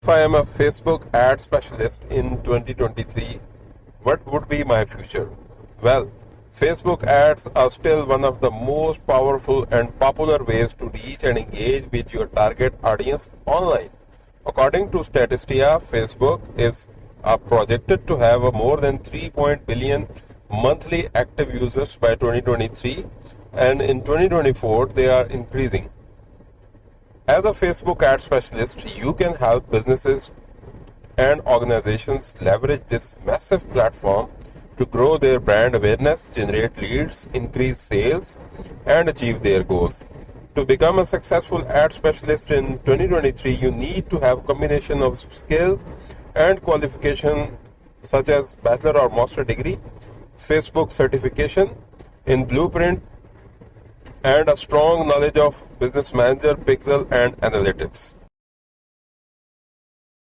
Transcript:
If I am a Facebook ad specialist in 2023, what would be my future? Well, Facebook ads are still one of the most powerful and popular ways to reach and engage with your target audience online. According to Statista, Facebook is projected to have a more than 3 billion monthly active users by 2023, and in 2024 they are increasing. As a Facebook ad specialist, you can help businesses and organizations leverage this massive platform to grow their brand awareness, generate leads, increase sales, and achieve their goals. To become a successful ad specialist in 2023, you need to have a combination of skills and qualification such as bachelor or master degree, Facebook certification in Blueprint, and a strong knowledge of Business Manager, Pixel, and Analytics.